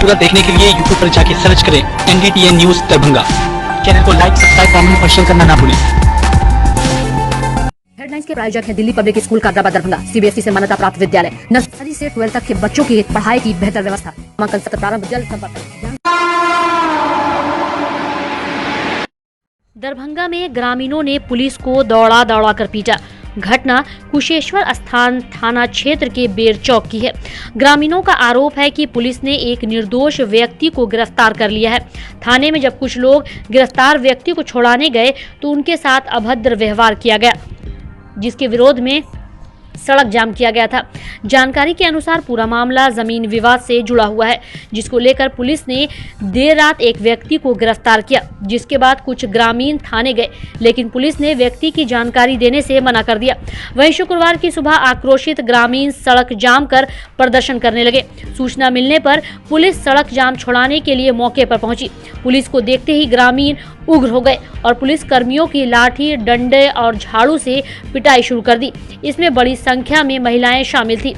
पूरा देखने के लिए यूट्यूब पर जाके सर्च करें NDTN न्यूज दरभंगा। चैनल को लाइक, सब्सक्राइब, कमेंट और शेयर करना ना भूलें। हेडलाइंस के प्रायोजक हैं Delhi public school Kadrabad Darbhanga, CBSE से मान्यता प्राप्त विद्यालय। नर्सरी से 12 तक के बच्चों की पढ़ाई की बेहतर व्यवस्था। नामांकन सत्र प्रारंभ जल्द। संपर्क। दरभंगा में ग्रामीणों ने पुलिस को दौड़ा कर पीटा। घटना कुशेश्वर स्थान थाना क्षेत्र के बेर चौक की है। ग्रामीणों का आरोप है कि पुलिस ने एक निर्दोष व्यक्ति को गिरफ्तार कर लिया है। थाने में जब कुछ लोग गिरफ्तार व्यक्ति को छुड़ाने गए तो उनके साथ अभद्र व्यवहार किया गया, जिसके विरोध में सड़क जाम किया गया था। जानकारी के अनुसार पूरा मामला जमीन विवाद से जुड़ा हुआ है, जिसको लेकर पुलिस ने देर रात एक व्यक्ति को गिरफ्तार किया, जिसके बाद कुछ ग्रामीण थाने गए, लेकिन पुलिस ने व्यक्ति की जानकारी देने से मना कर दिया। वहीं शुक्रवार की सुबह आक्रोशित ग्रामीण सड़क जाम कर प्रदर्शन करने लगे। सूचना मिलने पर पुलिस सड़क जाम छुड़ाने के लिए मौके पर पहुंची। पुलिस को देखते ही ग्रामीण उग्र हो गए और पुलिस कर्मियों की लाठी, डंडे और झाड़ू से पिटाई शुरू कर दी। इसमें बड़ी संख्या में महिलाएं शामिल थी।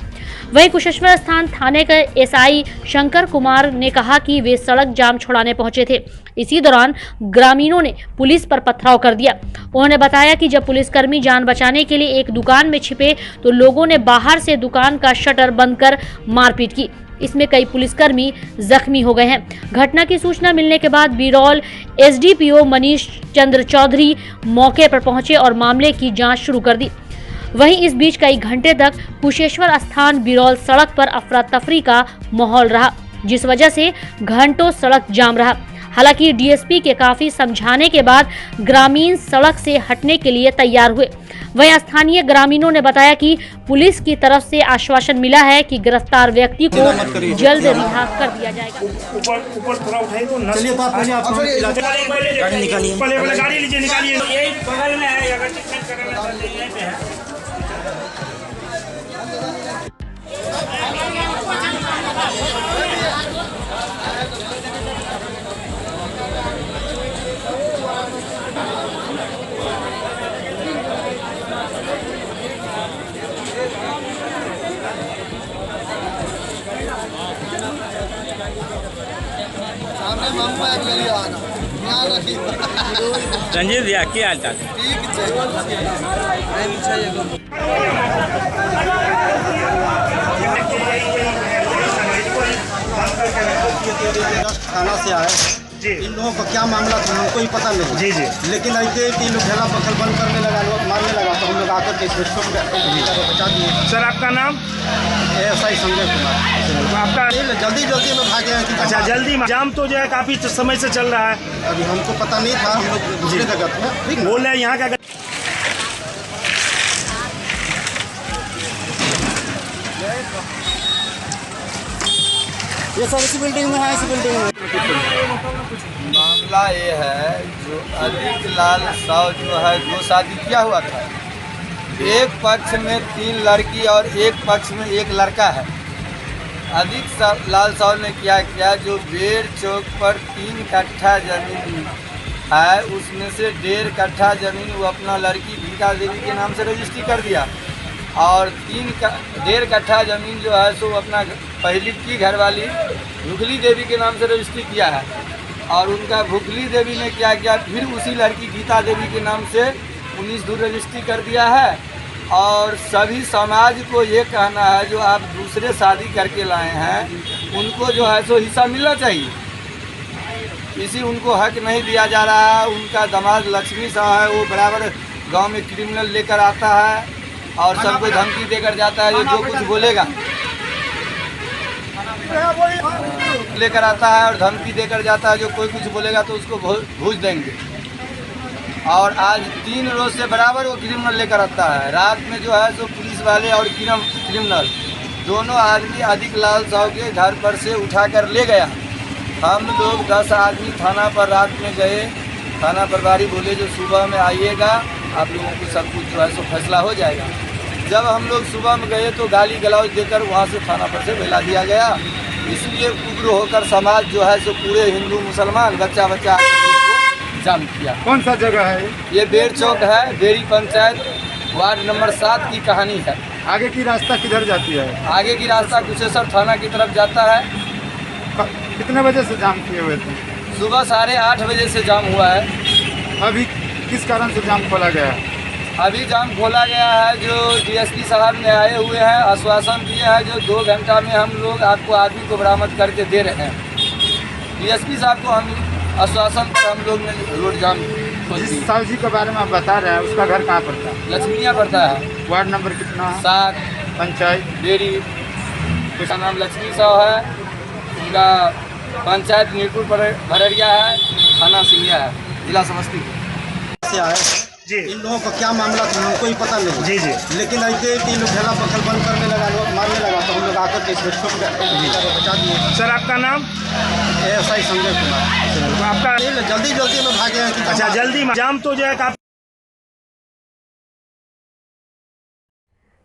वहीं कुशेश्वर स्थान थाने के SI शंकर कुमार ने कहा कि वे सड़क जाम छुड़ाने पहुंचे थे। इसी दौरान ग्रामीणों ने पुलिस पर पथराव कर दिया। उन्होंने बताया कि जब पुलिसकर्मी जान बचाने के लिए एक दुकान में छिपे तो लोगों ने बाहर से दुकान का शटर बंद कर मारपीट की। इसमें कई पुलिसकर्मी जख्मी हो गए हैं। घटना की सूचना मिलने के बाद बिरौल SDPO मनीष चंद्र चौधरी मौके पर पहुंचे और मामले की जांच शुरू कर दी। वहीं इस बीच कई घंटे तक कुशेश्वर स्थान बिरौल सड़क पर अफरा तफरी का माहौल रहा, जिस वजह से घंटों सड़क जाम रहा। हालांकि DSP के काफी समझाने के बाद ग्रामीण सड़क से हटने के लिए तैयार हुए। वहीं स्थानीय ग्रामीणों ने बताया कि पुलिस की तरफ से आश्वासन मिला है कि गिरफ्तार व्यक्ति को जल्द रिहा कर दिया जाएगा। ऊपर थोड़ा उठाइए तो चलिए तो पहले आप गाड़ी निकालिए, पहले गाड़ी लीजिए, निकालिए। यही बगल में है, अगर चेक करना चाहते हैं यहीं पे है। संजीव भैया क्या हाल चाल? थाना से आए जी। इन लोगों का क्या मामला था हमको ही पता नहीं। जी जी। लेकिन ऐसे 3 लोग ढेला पखल बंद करने लगा, लोग मारने लगा, तो हम लोग आकर के इसको बचा दिए। सर आपका नाम? SI संजय कुमार। आपका जल्दी में भागे हैं कि अच्छा, जल्दी में। जाम तो जो है काफी समय से चल रहा है। अभी हमको पता नहीं था, हम लोग दूसरे जगह थे। ठीक बोल रहे हैं यहाँ का ये सर इसी बिल्डिंग में है, इसी बिल्डिंग में। मामला ये है, जो अधिक लाल साव जो है 2 शादी किया हुआ था। एक पक्ष में 3 लड़की और एक पक्ष में 1 लड़का है। अधिक लाल साव ने क्या किया, जो बेर चौक पर 3 कट्ठा जमीन है, उसमें से 1.5 कट्ठा जमीन वो अपना लड़की गीता देवी के नाम से रजिस्ट्री कर दिया और 1.5 कट्ठा जमीन जो है सो अपना पहली की घरवाली भुखली देवी के नाम से रजिस्ट्री किया है। और उनका भुखली देवी ने क्या किया, फिर उसी लड़की गीता देवी के नाम से 19 दूर रजिस्ट्री कर दिया है। और सभी समाज को ये कहना है, जो आप दूसरे शादी करके लाए हैं उनको जो है सो हिस्सा मिलना चाहिए। इसी उनको हक नहीं दिया जा रहा है। उनका दामाद लक्ष्मी साहब है, वो बराबर गांव में क्रिमिनल लेकर आता है और सबको धमकी देकर जाता है, जो कुछ बोलेगा लेकर आता है और धमकी देकर जाता है, जो कोई कुछ बोलेगा तो उसको भूज देंगे। और आज 3 रोज से बराबर वो क्रिमिनल लेकर आता है। रात में जो है सो पुलिस वाले और क्रिमिनल दोनों आदमी अधिक लाल साव के घर पर से उठाकर ले गया। हम लोग 10 आदमी थाना पर रात में गए। थाना प्रभारी बोले जो सुबह में आइएगा, आप लोगों को सब कुछ जो है सो फैसला हो जाएगा। जब हम लोग सुबह में गए तो गाली गलौज देकर वहाँ से थाना पर से भेजा दिया गया। इसलिए उग्र होकर समाज जो है सो पूरे हिंदू मुसलमान बच्चा को जाम किया। कौन सा जगह है ये बेर चौक है, बेरी पंचायत वार्ड नंबर 7 की कहानी है। आगे की रास्ता किधर जाती है? आगे की रास्ता कुशेश्वर थाना की तरफ जाता है। कितने बजे से जाम किए हुए थे? सुबह 8:30 बजे से जाम हुआ है। अभी किस कारण से जाम खोला गया है? अभी जाम खोला गया है, जो डीएसपी साहब ने आए हुए हैं, आश्वासन दिए हैं जो 2 घंटा में हम लोग आपको आदमी को बरामद करके दे रहे हैं। डीएसपी साहब को हम आश्वासन पर हम लोग ने रोड जाम खोल दी। जिस साहु जी के बारे में आप बता रहे हैं उसका घर कहाँ पड़ता है? लक्ष्मीया पड़ता है। वार्ड नंबर कितना? 7 पंचायत डेरी। उसका नाम लक्ष्मी साहु है, उनका पंचायत मीरपुर भररिया है, थाना सिंगिया है, जिला समस्तीपुर से आए। जी इन लोगों का क्या मामला था हमको ही पता नहीं। जी जी लेकिन ऐसे ही 3 लोग ढेला पकड़ बंद करने लगा, मारने लगा, तो हम लोग आकर के इसमें छुप गए, बचा दिए। सर आपका नाम? एएसआई संजय कुमार। आपका? जल्दी में भागे हैं कि अच्छा जल्दी जाम तो जो है काफी।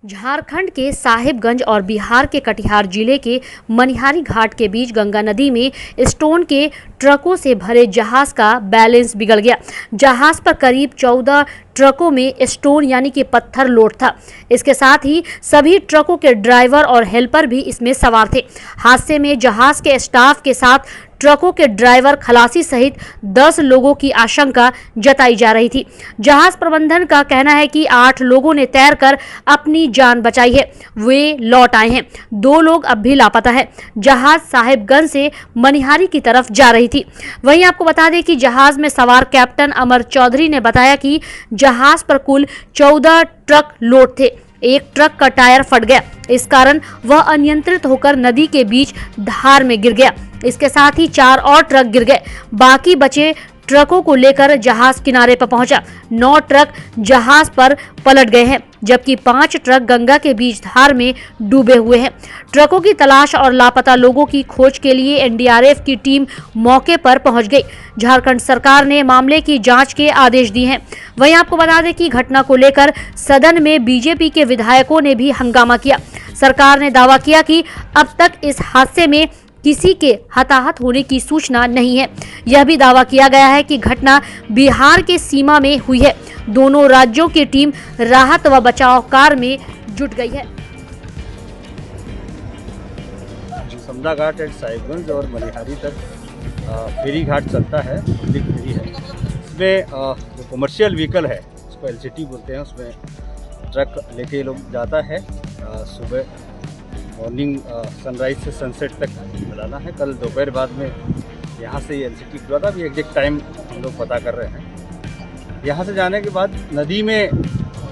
झारखंड के साहिबगंज और बिहार के कटिहार जिले के मनिहारी घाट के बीच गंगा नदी में स्टोन के ट्रकों से भरे जहाज का बैलेंस बिगड़ गया। जहाज पर करीब 14 ट्रकों में स्टोन यानी कि पत्थर लोड था। इसके साथ ही सभी ट्रकों के ड्राइवर और हेल्पर भी इसमें सवार थे। हादसे में जहाज के स्टाफ के साथ ट्रकों के ड्राइवर, खलासी सहित 10 लोगों की आशंका जताई जा रही थी। जहाज प्रबंधन का कहना है कि 8 लोगों ने तैरकर अपनी जान बचाई है, वे लौट आए हैं। 2 लोग अब भी लापता है। जहाज साहिबगंज से मनिहारी की तरफ जा रही थी। वहीं आपको बता दें कि जहाज में सवार कैप्टन अमर चौधरी ने बताया कि जहाज पर कुल 14 ट्रक लोड थे। एक ट्रक का टायर फट गया, इस कारण वह अनियंत्रित होकर नदी के बीच धार में गिर गया। इसके साथ ही 4 और ट्रक गिर गए। बाकी बचे ट्रकों को लेकर जहाज किनारे पर पहुंचा। 9 ट्रक जहाज पर पलट गए हैं, जबकि 5 ट्रक गंगा के बीच धार में डूबे हुए हैं। ट्रकों की तलाश और लापता लोगों की खोज के लिए एनडीआरएफ की टीम मौके पर पहुंच गई। झारखंड सरकार ने मामले की जांच के आदेश दिए हैं। वहीं आपको बता दें कि घटना को लेकर सदन में बीजेपी के विधायकों ने भी हंगामा किया। सरकार ने दावा किया कि अब तक इस हादसे में किसी के हताहत होने की सूचना नहीं है। यह भी दावा किया गया है कि घटना बिहार के सीमा में हुई है। दोनों राज्यों की टीम राहत व बचाव कार्य में जुट गई है। समदा घाट एट साहिबगंज और मनिहारी तक फेरी घाट चलता है, पब्लिक फेरी है। इसमें जो कमर्शियल व्हीकल है उसको एलसीटी बोलते हैं, उसमें ट्रक लेके ये लोग जाता है। सुबह मॉर्निंग सनराइज से सनसेट तक चलाना है। कल दोपहर बाद में यहाँ से ये एलसीटी खुला था। अभी एग्जैक्ट टाइम हम लोग पता कर रहे हैं। यहाँ से जाने के बाद नदी में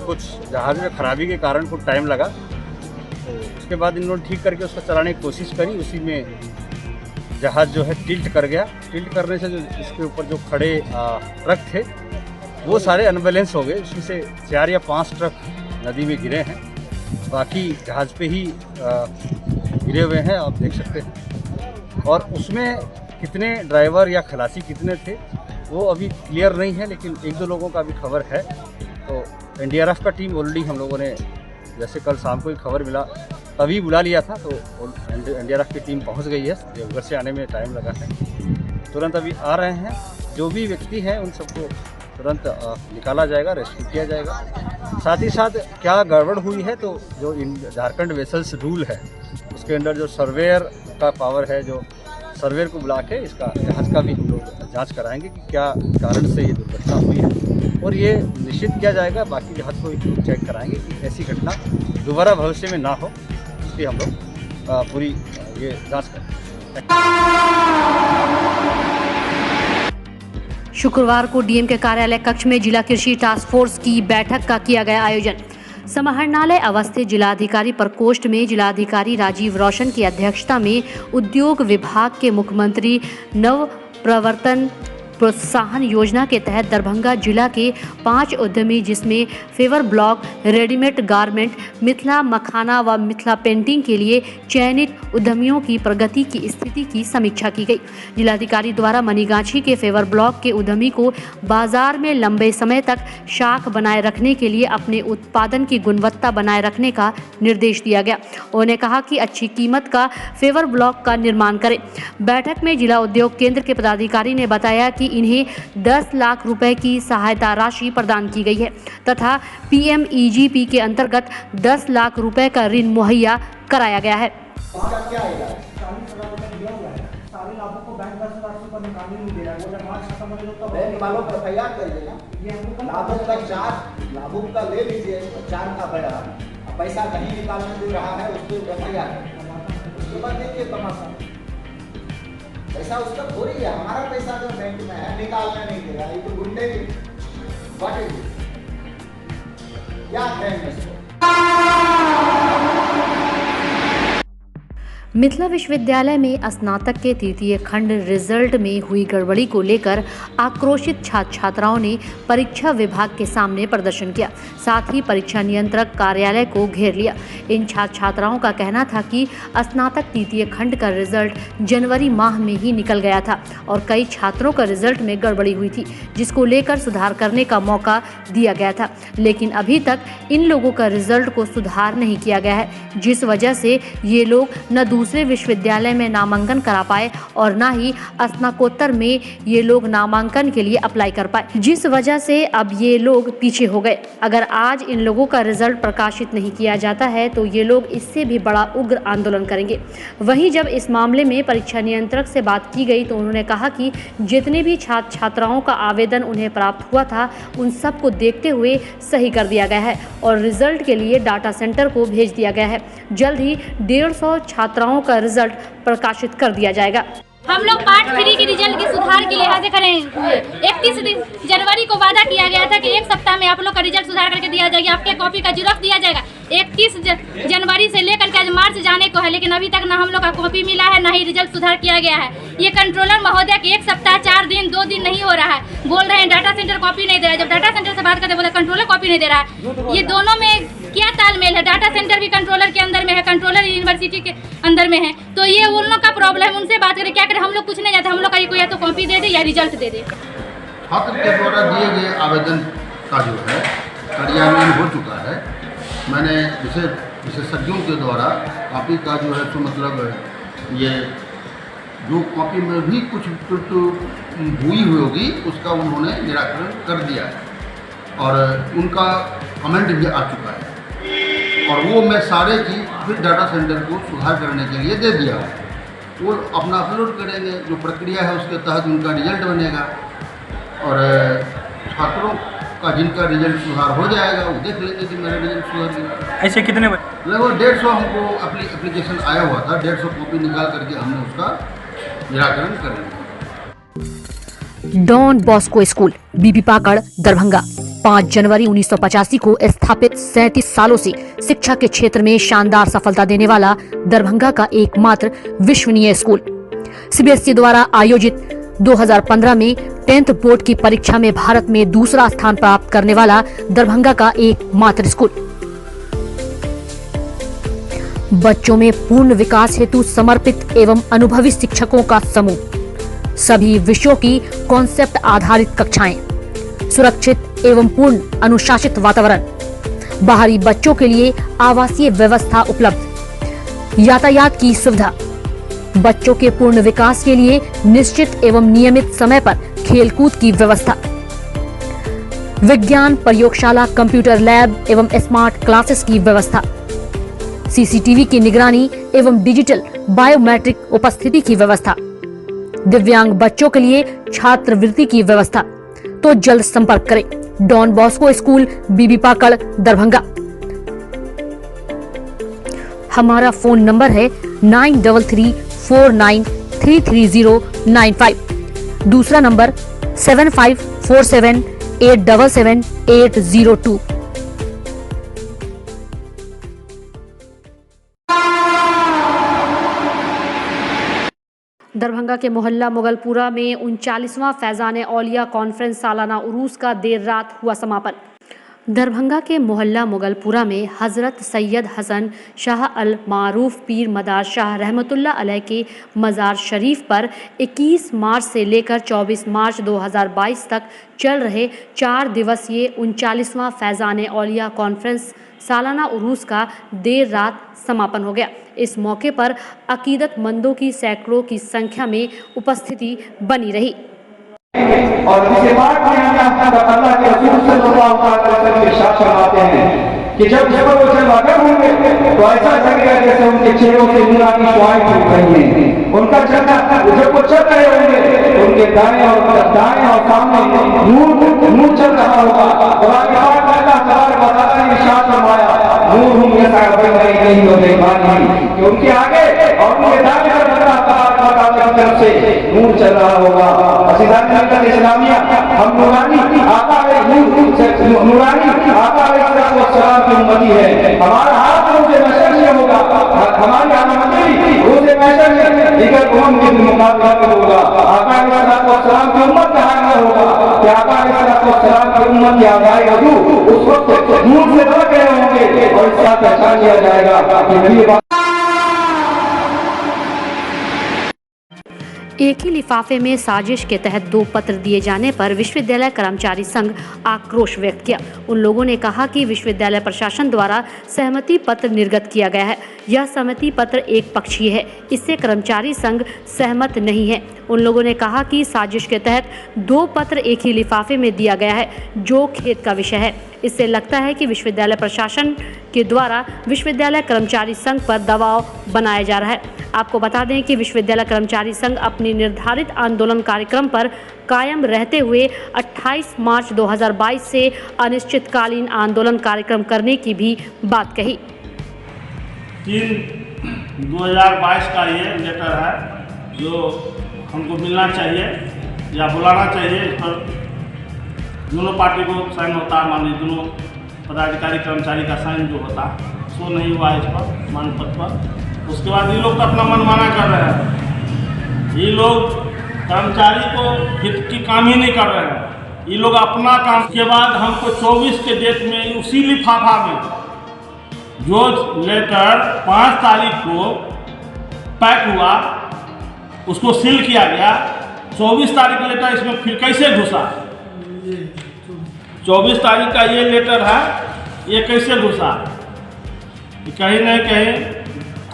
कुछ जहाज़ में खराबी के कारण कुछ टाइम लगा, तो उसके बाद इन लोगों ने ठीक करके उसको चलाने की कोशिश करी। उसी में जहाज़ जो है टिल्ट कर गया। टिल्ट करने से जो इसके ऊपर जो खड़े ट्रक थे वो सारे अनबैलेंस हो गए। उसमें से 4 या 5 ट्रक नदी में गिरे हैं, बाकी जहाज़ पे ही गिरे हुए हैं, आप देख सकते हैं। और उसमें कितने ड्राइवर या खलासी कितने थे वो अभी क्लियर नहीं है, लेकिन 1-2 लोगों का भी खबर है। तो एनडीआरएफ का टीम ऑलरेडी हम लोगों ने, जैसे कल शाम को ही खबर मिला तभी बुला लिया था, तो एनडीआरएफ की टीम पहुंच गई है। देवघर से आने में टाइम लगा है, तुरंत अभी आ रहे हैं। जो भी व्यक्ति हैं उन सबको तुरंत निकाला जाएगा, रेस्क्यू किया जाएगा। साथ ही साथ क्या गड़बड़ हुई है, तो जो झारखंड वेसल्स रूल है उसके अंदर जो सर्वेयर का पावर है, जो सर्वेयर को बुला के इसका जहाज़ का भी हम लोग जांच कराएंगे कि क्या कारण से ये दुर्घटना हुई है, और ये निश्चित किया जाएगा। बाकी जहाज़ को चेक कराएंगे कि ऐसी घटना दोबारा भविष्य में ना हो, इसकी हम लोग पूरी ये जाँच करेंगे। शुक्रवार को डीएम के कार्यालय कक्ष में जिला कृषि टास्क फोर्स की बैठक का किया गया आयोजन। समाहरणालय अवस्थित जिलाधिकारी प्रकोष्ठ में जिलाधिकारी राजीव रोशन की अध्यक्षता में उद्योग विभाग के मुख्यमंत्री नव प्रवर्तन प्रोत्साहन योजना के तहत दरभंगा जिला के 5 उद्यमी, जिसमें paver block, readymade garment, Mithila makhana व मिथिला पेंटिंग के लिए चयनित उद्यमियों की प्रगति की स्थिति की समीक्षा की गई। जिलाधिकारी द्वारा मनीगाछी के फेवर ब्लॉक के उद्यमी को बाजार में लंबे समय तक शाख बनाए रखने के लिए अपने उत्पादन की गुणवत्ता बनाए रखने का निर्देश दिया गया। उन्होंने कहा कि अच्छी कीमत का फेवर ब्लॉक का निर्माण करें। बैठक में जिला उद्योग केंद्र के पदाधिकारी ने बताया कि इन्हें 10 लाख रुपए की सहायता राशि प्रदान की गई है तथा पीएमईजीपी के अंतर्गत 10 लाख रुपए का ऋण मुहैया कराया गया है। वालों पर FIR करिए ना। लाभुक का 4 लाभुक का ले लीजिए, 4 का बड़ा पैसा नहीं निकालने दे रहा है, उसको FIR उसके बाद देखिए तमाशा। पैसा उसका थोड़ी है, हमारा पैसा जो बैंक में है निकालने नहीं दे रहा है, ये तो गुंडे की क्या कहेंगे इसको। मिथिला विश्वविद्यालय में स्नातक के तृतीय खंड रिजल्ट में हुई गड़बड़ी को लेकर आक्रोशित छात्र छात्राओं ने परीक्षा विभाग के सामने प्रदर्शन किया। साथ ही परीक्षा नियंत्रक कार्यालय को घेर लिया। इन छात्र छात्राओं का कहना था कि स्नातक तृतीय खंड का रिजल्ट जनवरी माह में ही निकल गया था और कई छात्रों का रिजल्ट में गड़बड़ी हुई थी, जिसको लेकर सुधार करने का मौका दिया गया था, लेकिन अभी तक इन लोगों का रिजल्ट को सुधार नहीं किया गया है, जिस वजह से ये लोग न दूसरे विश्वविद्यालय में नामांकन करा पाए और न ही स्नातकोत्तर में ये लोग नामांकन के लिए अप्लाई कर पाए, जिस वजह से अब ये लोग पीछे हो गए। अगर आज इन लोगों का रिजल्ट प्रकाशित नहीं किया जाता है तो ये लोग इससे भी बड़ा उग्र आंदोलन करेंगे। वहीं जब इस मामले में परीक्षा नियंत्रक से बात की गई तो उन्होंने कहा कि जितने भी छात्र छात्राओं का आवेदन उन्हें प्राप्त हुआ था उन सबको देखते हुए सही कर दिया गया है और रिजल्ट के लिए डाटा सेंटर को भेज दिया गया है। जल्द ही 150 छात्राओं का रिजल्ट प्रकाशित कर दिया जाएगा। हम लोग पार्ट 3 के रिजल्ट की सुधार के लिहाज से करें। 31 जनवरी को वादा किया गया था कि एक सप्ताह में आप लोग का रिजल्ट सुधार करके दिया जाएगा, आपके कॉपी का जेरॉक्स दिया जाएगा। 31 जनवरी से लेकर के आज मार्च जाने को है, लेकिन अभी तक ना हम लोग का कॉपी मिला है, ना ही रिजल्ट सुधार किया गया है। ये कंट्रोलर महोदय के एक सप्ताह 4 दिन 2 दिन नहीं हो रहा है, बोल रहे हैं डाटा सेंटर कॉपी नहीं दे रहा है। जब डाटा सेंटर से बात करते बोले कंट्रोलर कॉपी नहीं दे रहा है। ये दोनों में क्या तालमेल है? डाटा सेंटर भी कंट्रोलर के अंदर में है, कंट्रोलर यूनिवर्सिटी के अंदर में है, तो ये उन लोग का प्रॉब्लम। उनसे बात करें, क्या करें? हम लोग कुछ नहीं जाते, हम लोग का ये कोई या तो कॉपी दे दे या रिजल्ट दे दे। छात्र के द्वारा दिए गए आवेदन का जो है कार्यान्वयन हो चुका है। मैंने विशेषज्ञों के द्वारा कॉपी का जो है तो मतलब ये जो कॉपी में भी कुछ हुई होगी उसका उन्होंने निराकरण कर दिया है और उनका कमेंट भी आ चुका है और वो मैं सारे चीज़ फिर डाटा सेंटर को सुधार करने के लिए दे दिया है। वो अपना अपलोड करेंगे, जो प्रक्रिया है उसके तहत उनका रिजल्ट बनेगा और छात्रों का जिनका रिजल्ट सुधार हो जाएगा वो देख लेंगे कि मेरा रिजल्ट सुधार गया। ऐसे कितने लगभग 150 हमको एप्लीकेशन आया हुआ था, 150 कॉपी निकाल करके हमने उसका निराकरण कर लिया। डॉन बॉस्को स्कूल बीबी पाकड़ दरभंगा 5 जनवरी 1985 को स्थापित 37 सालों से शिक्षा के क्षेत्र में शानदार सफलता देने वाला दरभंगा का एकमात्र विश्वसनीय स्कूल। सीबीएसई द्वारा आयोजित 2015 में 10th बोर्ड की परीक्षा में भारत में दूसरा स्थान प्राप्त करने वाला दरभंगा का एकमात्र स्कूल। बच्चों में पूर्ण विकास हेतु समर्पित एवं अनुभवी शिक्षकों का समूह, सभी विषयों की कॉन्सेप्ट आधारित कक्षाएं, सुरक्षित एवं पूर्ण अनुशासित वातावरण, बाहरी बच्चों के लिए आवासीय व्यवस्था उपलब्ध, यातायात की सुविधा, बच्चों के पूर्ण विकास के लिए निश्चित एवं नियमित समय पर खेलकूद की व्यवस्था, विज्ञान प्रयोगशाला, कंप्यूटर लैब एवं स्मार्ट क्लासेस की व्यवस्था, सीसीटीवी की निगरानी एवं डिजिटल बायोमेट्रिक उपस्थिति की व्यवस्था, दिव्यांग बच्चों के लिए छात्रवृत्ति की व्यवस्था। तो जल्द संपर्क करें डॉन बॉस्को स्कूल बीबी पाकड़ दरभंगा। हमारा फोन नंबर है 9334933095। दूसरा नंबर 7547877802। दरभंगा के मोहल्ला मुगलपुरा में 39वां फैजान औलिया कॉन्फ्रेंस सालाना उरूस का देर रात हुआ समापन। दरभंगा के मोहल्ला मुगलपुरा में हज़रत सैयद हसन शाह अल मारूफ पीर मदार शाह रहमतुल्लाह अलैह के मज़ार शरीफ पर 21 मार्च से लेकर 24 मार्च 2022 तक चल रहे 4 दिवसीय 39वां फैजान औलिया कॉन्फ्रेंस सालाना उरूस का देर रात समापन हो गया। इस मौके पर अकीदतमंदों की सैकड़ों की संख्या में उपस्थिति बनी रही। और इसके बाद अल्लाह के रसूल सल्लल्लाहु अलैहि वसल्लम के साथ फरमाते हैं कि जब वो वाक़िअ होंगे तो ऐसा लगेगा जैसे उनके चेहरों से नूरानी शुआएं टूट रही हैं। उनका चलना जब वो चल रहे होंगे तो उनके दाएं और सामने नूर चल रहा होगा। और आगे अल्लाह तबारक व तआला ने इरशाद फरमाया, नूर हम यसा बैन यदैहि व बैन कि उनके आगे और उनके दाएं तरफ अल्लाह तबारक व तआला की तरफ से नूर चल रहा होगा। अज़ीज़ान मिल्लत इस्लामिया, हम नूरानी आका अलैहिस्सलाम की उम्मती है। हमारा हाथ रोज़े महशर में होगा, हमारी आमदनी रोज़े महशर में दीगर उम्म के मुकाबला में होगा। आका अलैहिस्सलाम की उम्मत का हाल होगा कि आका अलैहिस्सलाम की उम्मत या आए वजू उस वक्त नूर से भर गए होंगे और इसका पहचान लिया जाएगा कि नबी एक ही लिफाफे में साजिश के तहत 2 पत्र दिए जाने पर विश्वविद्यालय कर्मचारी संघ आक्रोश व्यक्त किया। उन लोगों ने कहा कि विश्वविद्यालय प्रशासन द्वारा सहमति पत्र निर्गत किया गया है। यह सहमति पत्र एक पक्षीय है, इससे कर्मचारी संघ सहमत नहीं है। उन लोगों ने कहा कि साजिश के तहत 2 पत्र एक ही लिफाफे में दिया गया है, जो खेद का विषय है। इससे लगता है कि विश्वविद्यालय प्रशासन के द्वारा विश्वविद्यालय कर्मचारी संघ पर दबाव बनाया जा रहा है। आपको बता दें कि विश्वविद्यालय कर्मचारी संघ अपनी निर्धारित आंदोलन कार्यक्रम पर कायम रहते हुए 28 मार्च 2022 से अनिश्चितकालीन आंदोलन कार्यक्रम करने की भी बात कही। 3/2022 का ये लेटर है जो हमको मिलना चाहिए या बुलाना चाहिए। इस पर दोनों पार्टी को साइन होता, मान लीजिए दोनों पदाधिकारी कर्मचारी का साइन जो होता सो नहीं हुआ इस पर मान पत्र पर। उसके बाद ये लोग तो अपना मनमाना कर रहे हैं। ये लोग कर्मचारी को हित की काम ही नहीं कर रहे हैं, ये लोग अपना काम। के बाद हमको 24 के डेट में उसी लिफाफा में जो लेटर 5 तारीख को पैक हुआ उसको सील किया गया। 24 तारीख लेटर इसमें फिर कैसे घुसा? 24 तारीख का ये लेटर है, ये कैसे घुसा? कहीं न कहीं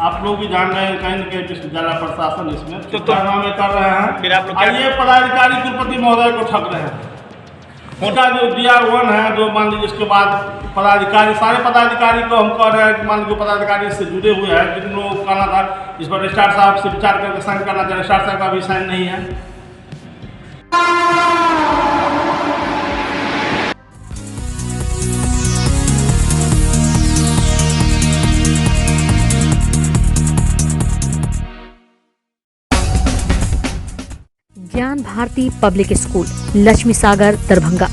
आप लोग भी जान रहे हैं, कहीं न कहीं विश्वविद्यालय प्रशासन इसमें तो कारनामे कर रहे हैं। फिर आप लोग ये पदाधिकारी कुलपति महोदय को ठग रहे हैं। उनका जो DR1 है, जो मान लीजिए इसके बाद पदाधिकारी, सारे पदाधिकारी को हम कह रहे हैं कि मान लीजिए पदाधिकारी से जुड़े हुए हैं, जिन लोगों को कहना था इस पर रजिस्ट्रार साहब से विचार करके साइन करना चाहिए। रजिस्ट्रार साहब का भी साइन नहीं है। ज्ञान भारती पब्लिक स्कूल लक्ष्मी सागर दरभंगा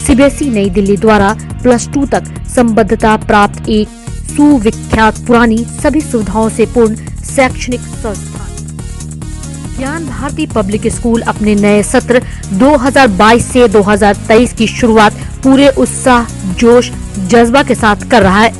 CBSE नई दिल्ली द्वारा +2 तक संबद्धता प्राप्त एक सुविख्यात पुरानी सभी सुविधाओं से पूर्ण शैक्षणिक संस्थान। ज्ञान भारती पब्लिक स्कूल अपने नए सत्र 2022 से 2023 की शुरुआत पूरे उत्साह, जोश, जज्बा के साथ कर रहा है।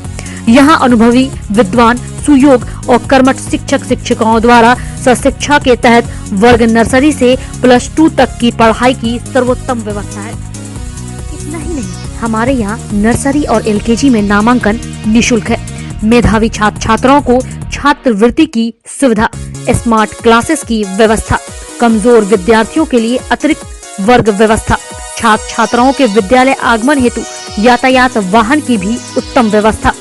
यहाँ अनुभवी, विद्वान, सुयोग और कर्मठ शिक्षक शिक्षिकाओं द्वारा सशिक्षा के तहत वर्ग नर्सरी से +2 तक की पढ़ाई की सर्वोत्तम व्यवस्था है। इतना ही नहीं, हमारे यहाँ नर्सरी और LKG में नामांकन निःशुल्क है। मेधावी छात्र छात्राओं को छात्रवृत्ति की सुविधा, स्मार्ट क्लासेस की व्यवस्था, कमजोर विद्यार्थियों के लिए अतिरिक्त वर्ग व्यवस्था, छात्र छात्राओं के विद्यालय आगमन हेतु यातायात वाहन की भी उत्तम व्यवस्था।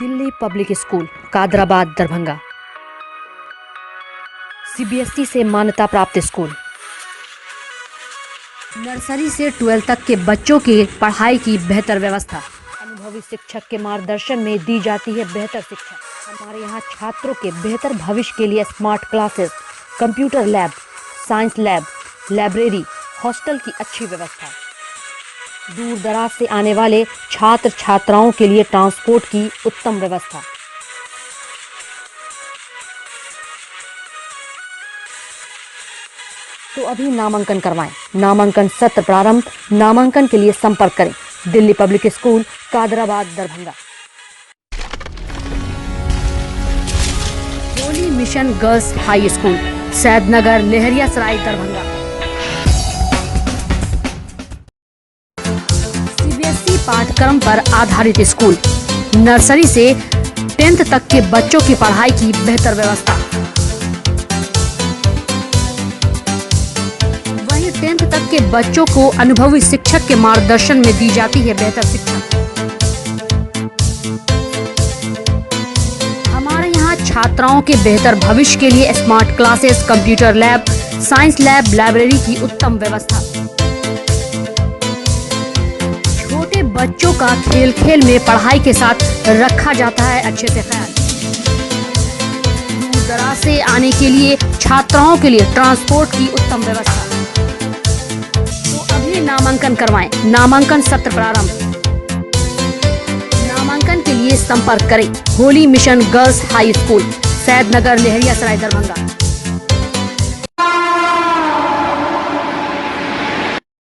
Delhi public school Kadrabad Darbhanga CBSE से मान्यता प्राप्त स्कूल। नर्सरी से 12 तक के बच्चों की पढ़ाई की बेहतर व्यवस्था। अनुभवी शिक्षक के मार्गदर्शन में दी जाती है बेहतर शिक्षा। हमारे यहाँ छात्रों के बेहतर भविष्य के लिए smart classes, computer lab, science lab, library, hostel की अच्छी व्यवस्था। दूर दराज से आने वाले छात्र छात्राओं के लिए ट्रांसपोर्ट की उत्तम व्यवस्था। तो अभी नामांकन करवाएं। नामांकन सत्र प्रारंभ। नामांकन के लिए संपर्क करें Delhi public school Kadrabad Darbhanga. Holy mission girls high school Saidnagar Laheria Sarai Darbhanga. पाठ्यक्रम पर आधारित स्कूल, नर्सरी से 10th तक के बच्चों की पढ़ाई की बेहतर व्यवस्था। वहीं 10th तक के बच्चों को अनुभवी शिक्षक के मार्गदर्शन में दी जाती है बेहतर शिक्षा। हमारे यहाँ छात्राओं के बेहतर भविष्य के लिए smart classes, computer lab, science lab, library की उत्तम व्यवस्था। छोटे बच्चों का खेल खेल में पढ़ाई के साथ रखा जाता है अच्छे से ख्याल। दूर दराज से आने के लिए छात्राओं के लिए ट्रांसपोर्ट की उत्तम व्यवस्था। तो अभी नामांकन करवाएं। नामांकन सत्र प्रारंभ। नामांकन के लिए संपर्क करें holy mission girls high school, Saidnagar, Laheria Sarai, Darbhanga.